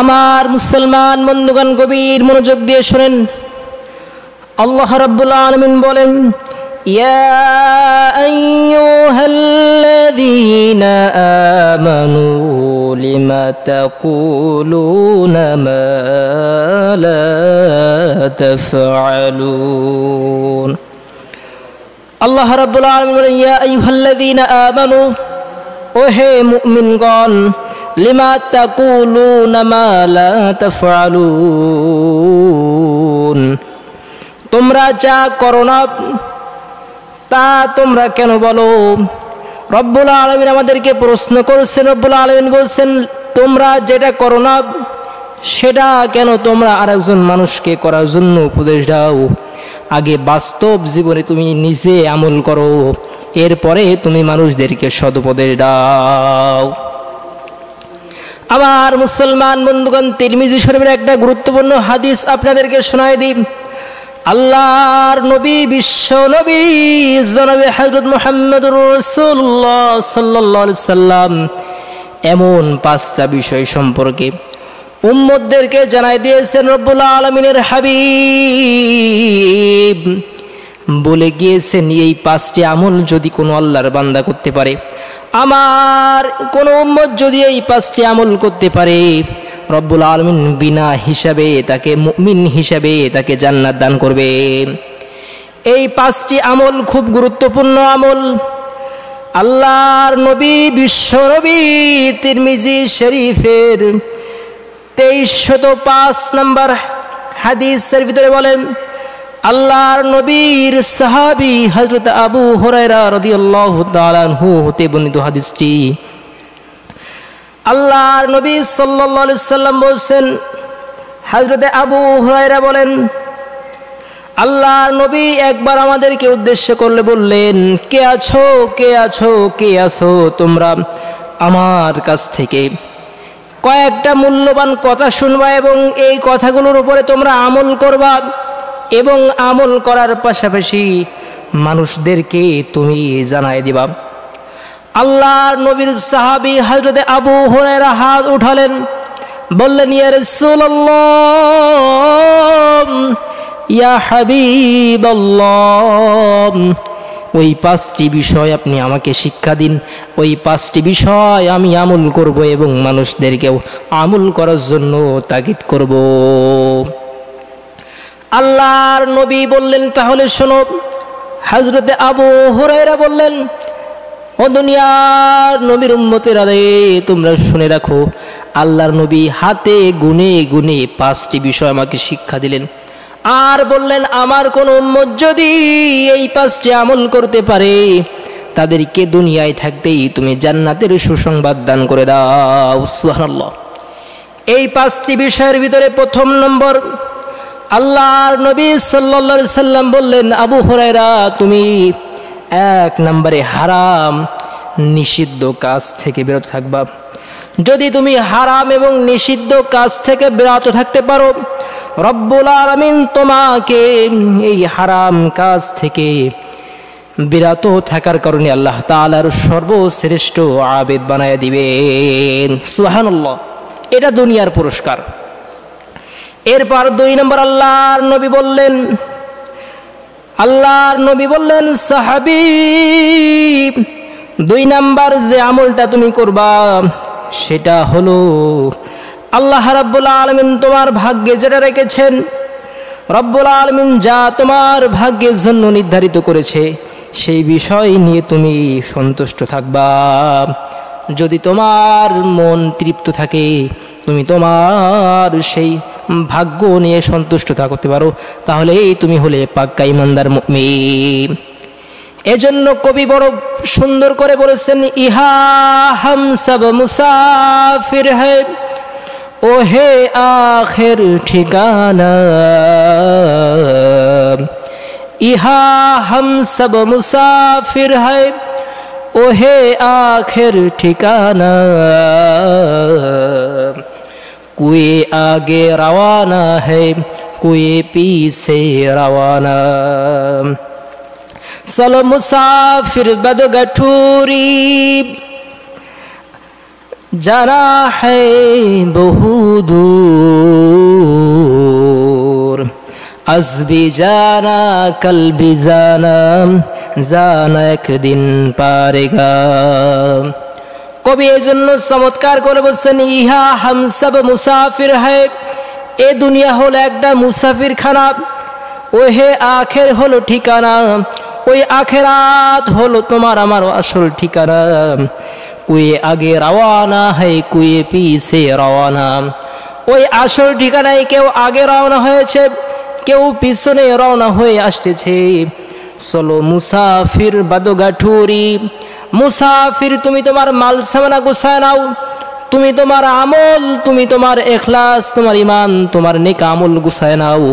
আমার মুসলমান বন্ধুগণ গভীর মনোযোগ দিয়ে শুনেন। আল্লাহ রাব্বুল আলামিন বলেন, ইয়া আইয়ুহাল্লাযীনা আমানু লিমা তাকুলুনা মা লা তাফআলুন। আল্লাহ রাব্বুল আলামিন বলেন, ইয়া আইয়ুহাল্লাযীনা আমানু, ও হে মুমিনগণ, লিমা তাকুলুনা মা লা তাফআলুন, তোমরা যা করো না তা তোমরা কেন বলো? রব্বুল আলামিন আমাদেরকে প্রশ্ন করছেন। রব্বুল আলামিন বলছেন, তোমরা যেটা করো না সেটা কেন তোমরা আরেকজন মানুষকে করার জন্য উপদেশ দাও? আগে বাস্তব জীবনে তুমি নিজে আমল করো, এরপরে তুমি মানুষদেরকে সদুপদেশ দাও। আমার মুসলমান বন্ধুগণ, তিরমিজি শরীফের একটা গুরুত্বপূর্ণ হাদিস আপনাদেরকে শোনায় দিই। আল্লাহর নবী, বিশ্ব নবী জনাবে হযরত মুহাম্মদুর রাসূলুল্লাহ সাল্লাল্লাহু আলাইহি সাল্লাম এমন 5টা বিষয় সম্পর্কে উম্মতদেরকে জানাই দিয়েছেন। রব্বুল আলামিনের হাবিব বলে গিয়েছেন, এই 5টি আমল যদি কোনো আল্লাহর বান্দা করতে পারে, আমার কোন উম্মত যদি এই 5টি আমল করতে পারে, রব্বুল আলামিন বিনা হিসাবে তাকে মুমিন হিসাবে তাকে জান্নাত দান করবে। এই 5টি আমল খুব গুরুত্বপূর্ণ আমল। আল্লাহর নবী, বিশ্ব নবী তিরমিজি শরীফের 2305 নম্বর হাদিসের ভিতরে বলেন, আল্লাহর নবীর সাহাবী হযরত আবু হুরায়রা রাদিয়াল্লাহু তাআলা আনহু হতে বর্ণিত হাদিসটি। আল্লাহর নবী সাল্লাল্লাহু আলাইহি সাল্লাম বলেন, হযরত আবু হুরায়রা বলেন, আল্লাহর নবী একবার আমাদেরকে উদ্দেশ্য করলে বললেন, কে আছো, কে আছো, কে আছো তোমরা আমার কাছ থেকে কয়েকটা মূল্যবান কথা শুনবা এবং এই কথাগুলোর উপরে তোমরা আমল করবা এবং আমল করার পাশাপাশি মানুষদেরকে তুমি জানাই দিবা। আল্লাহর নবীর সাহাবী হযরত আবু হুরায়রা হাত উঠালেন, বললেন, ইয়া রাসূলুল্লাহ, ইয়া হাবিবাল্লাহ, ওই 5টি বিষয় আপনি আমাকে শিক্ষা দিন। ওই 5টি বিষয় আমি আমল করব এবং মানুষদেরকেও আমল করার জন্য তাগিদ করব। আল্লাহর নবী বললেন, তাহলে শোনো। হযরত আবু হুরায়রা বললেন, ও দুনিয়ার নবীর উম্মতেরা রে, তোমরা শুনে রাখো। আল্লাহর নবী হাতে গুনে গুনে 5টি বিষয় আমাকে শিক্ষা দিলেন আর বললেন, আমার কোন উম্মত যদি এই 5টি আমল করতে পারে, তাদেরকে দুনিয়ায় থাকতেই তুমি জান্নাতের সুসংবাদ দান করে দাও। সুবহানাল্লাহ। এই 5টি বিষয়ের ভিতরে প্রথম নম্বর, আল্লাহর নবী সাল্লাল্লাহু আলাইহি সাল্লাম বললেন, আবু হুরায়রা, তুমি 1 নম্বরে হারাম নিষিদ্ধ কাজ থেকে বিরত থাকবা। যদি তুমি হারাম এবং নিষিদ্ধ কাজ থেকে বিরত থাকতে পারো, রব্বুল আলামিন তোমাকে এই হারাম কাজ থেকে বিরত থাকার কারণে আল্লাহ তাআলার সর্বশ্রেষ্ঠ আবেদ বানায় দিবেন। সুবহানাল্লাহ। এটা দুনিয়ার পুরস্কার। এরপর 2 নম্বর আল্লাহর নবী বললেন, সাহাবী, 2 নম্বর যে আমলটা তুমি করবা সেটা হলো, আল্লাহ রাব্বুল আলামিন তোমার ভাগ্যে যেটা রেখেছেন, রব্বুল আলামিন যা তোমার ভাগ্যের জন্য নির্ধারিত করেছে সেই বিষয় নিয়ে তুমি সন্তুষ্ট থাকবা। যদি তোমার মন তৃপ্ত থাকে, তুমি তোমার সেই ভাগ্য নিয়ে সন্তুষ্ট থাকতে পারো, তাহলেই তুমি হলে পাক্কা ঈমানদার মুমিন। এজন্য কবি বড় সুন্দর করে বলেছেন, ইহা হাম সব মুসাফির হ্যায়, ও হে আখির ঠিকানা, ইহা হাম সব মুসাফির হ্যায়, ও হে আখির ঠিকানা, कोई आगे रवाना है, कोई पीछे रवाना, चलो मुसाफिर बदगठूरी, जाना है बहु दूर, आज भी जाना कल भी जाना, जाना एक दिन पारेगा। कवि एजন্য চমৎকার করে বলছেন, ইহা হাম সব মুসাফির হ্যায়, এ দুনিয়া হলো একটা মুসাফির খানা, ওহে আখের হলো ঠিকানা, ওই আখেরাত হলো তোমার আমার আসল ঠিকানা। কুয়ে আগে রওয়ানা হয় কুয়ে পিছে রওয়ানা, ওই আসল ঠিকানায় কেউ আগে রওনা হয়েছে, কেউ পিছনে রওনা হয়ে আসতেছে। চলো মুসাফির বাদগাঠুরি, মুসাফির তুমি তোমার মাল সামানা গুছায় নাও, তুমি তোমার আমল, তুমি তোমার ইখলাস, তোমার ঈমান, তোমার নেক আমল গুছায় নাও।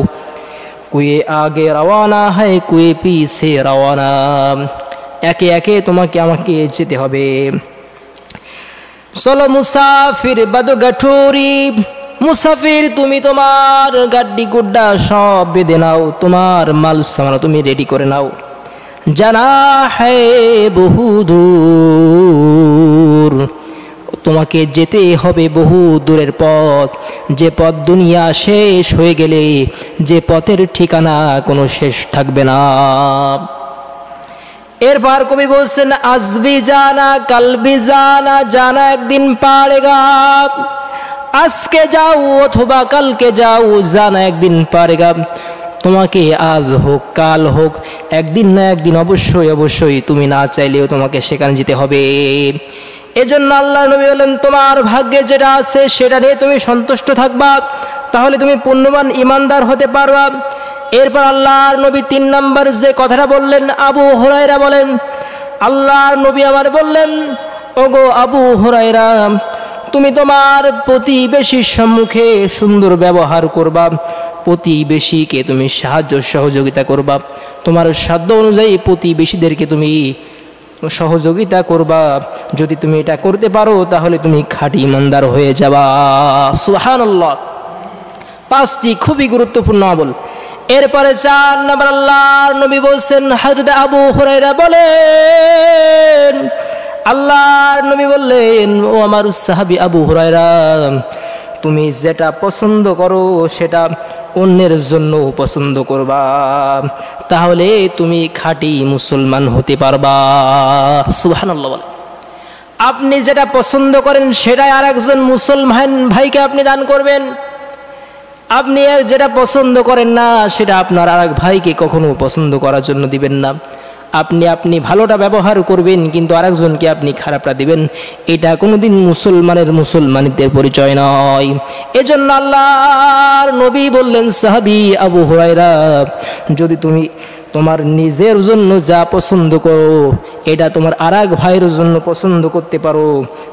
কুয়ে আগে রওয়ানা হয় কুয়ে পিছে রওয়ানা, একে একে তোমাকে আমাকে যেতে হবে। চলো মুসাফির বাদগাঠুরি, মুসাফির তুমি তোমার গাড্ডি গুড্ডা সব বেঁধে নাও, তোমার মাল সামানা তুমি রেডি করে নাও। জানা হ্যায় বহু দূর, তোমাকে যেতে হবে বহু দূরের পথ, যে পথ দুনিয়া শেষ হয়ে গেলে যে পথের ঠিকানা কোনো শেষ থাকবে না। এরপর কবি বলছেন, আজ ভি জানা কাল ভি জানা, জানা একদিন পারেগা। আজকে যাও অথবা কালকে যাও, জানা একদিন পারেগা। তোমাকে আজ হোক কাল হোক, একদিন না একদিন অবশ্যই অবশ্যই তুমি না চাইলেও তোমাকে সেখানে যেতে হবে। এজন্য আল্লাহ নবী বলেন, তোমার ভাগ্যে যেটা আছে সেটা নিয়ে তুমি সন্তুষ্ট থাকবা, তাহলে তুমি পুণ্যবান ইমানদার হতে পারবা। এরপর আল্লাহর নবী 3 নম্বর যে কথাটা বললেন, আবু হুরায়রা বলেন, আল্লাহর নবী আমার বললেন, ওগো আবু হুরায়রা, তুমি তোমার প্রতিবেশীর সম্মুখে সুন্দর ব্যবহার করবা, প্রতিবেশীকে তুমি সাহায্য সহযোগিতা করবা, তোমার সাধ্য অনুযায়ী প্রতিবেশীদেরকে তুমি সহযোগিতা করবা। যদি তুমি এটা করতে পারো তাহলে তুমি খাঁটি ইমানদার হয়ে যাবা। সুবহানাল্লাহ। 5টি খুবই গুরুত্বপূর্ণ আমল। এরপরে 4 নম্বর আল্লাহর নবী বলছেন, হযরত আবু হুরায়রা বলেন, আল্লাহর নবী বললেন, ও আমার সাহাবী আবু হুরায়রা, তুমি যেটা পছন্দ করো সেটা অন্যের জন্য পছন্দ করবা, তাহলে তুমি খাঁটি মুসলমান হতে পারবা। সুবহানাল্লাহ। আপনি যেটা পছন্দ করেন সেটাই আরেকজন মুসলমান ভাইকে আপনি দান করবেন। আপনি যেটা পছন্দ করেন না সেটা আপনার আরেক ভাইকে কখনো পছন্দ করার জন্য দিবেন না। আপনি ভালোটা ব্যবহার করবেন, কিন্তু আরেকজনকে আপনি খারাপটা দিবেন, এটা কোনোদিন মুসলমানদের পরিচয় নয়। এজন্য আল্লাহর নবী বললেন, সাহাবী আবু হুরায়রা, যদি তুমি তোমার নিজের জন্য যা পছন্দ করো এটা তোমার আরেক ভাইয়ের জন্য পছন্দ করতে পারো,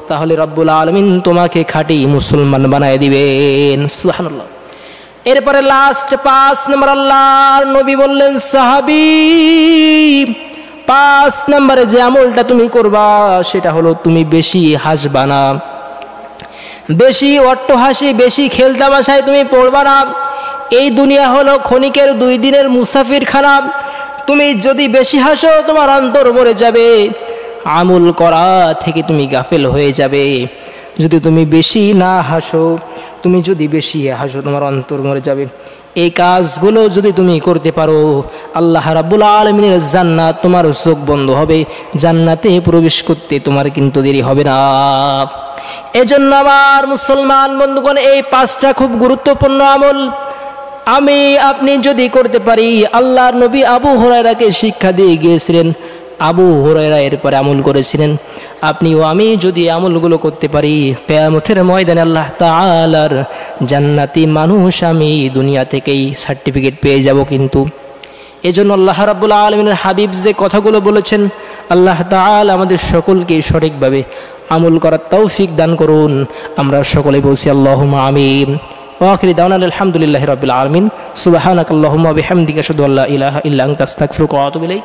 তাহলে রব্বুল আলামিন তোমাকে খাঁটি মুসলমান বানায় দিবেন। সুবহানাল্লাহ। এরপরে লাস্ট 5 নম্বর আল্লাহর নবী বললেন, সাহাবী 5 নম্বরে যে আমলটা তুমি করবা সেটা হলো, তুমি বেশি হাসবা না, বেশি অট্টহাসি, বেশি খেলতামাশায় তুমি পড়বা না। এই দুনিয়া হলো ক্ষণিকের 2 দিনের মুসাফির খানা। তুমি যদি বেশি হাসো তোমার অন্তর মরে যাবে, আমল করা থেকে তুমি গাফেল হয়ে যাবে। যদি তুমি বেশি না হাসো, তুমি যদি বেশি হাসো তোমার অন্তর মরে যাবে। এই কাজগুলো যদি তুমি করতে পারো, আল্লাহ রাব্বুল আলামিনের জান্নাত তোমার চোখ বন্ধ হবে, জান্নাতে প্রবেশ করতে তোমার কিন্তু দেরি হবে না। এজন্য আমার মুসলমান বন্ধুগণ, এই 5টা খুব গুরুত্বপূর্ণ আমল আপনি যদি করতে পারি, আল্লাহর নবী আবু হুরায়রাকে শিক্ষা দিয়ে গিয়েছিলেন, আবু হুরায়রা এরপরে আমল করেছিলেন। আপনি ও আমি যদি আমলগুলো করতে পারি, কিয়ামতের ময়দানে আল্লাহ তাআলার জান্নাতি মানুষ আমি দুনিয়া থেকেই সার্টিফিকেট পেয়ে যাব। কিন্তু এজন্য আল্লাহ রাব্বুল আলামিনের হাবিব যে কথাগুলো বলেছেন, আল্লাহ তাআলা আমাদের সকলকে সঠিকভাবে আমল করার তৌফিক দান করুন। আমরা সকলে বলছি আল্লাহুম্মা আমিন। ওয়া আখিরু দাওয়ানা আলহামদুলিল্লাহি রাব্বিল আলামিন। সুবহানাকাল্লাহুম্মা ওয়া বিহামদিকা আশহাদু আল্লা ইলাহা ইল্লা আনতা আস্তাগফিরুকা ওয়া আতুবু ইলাইক।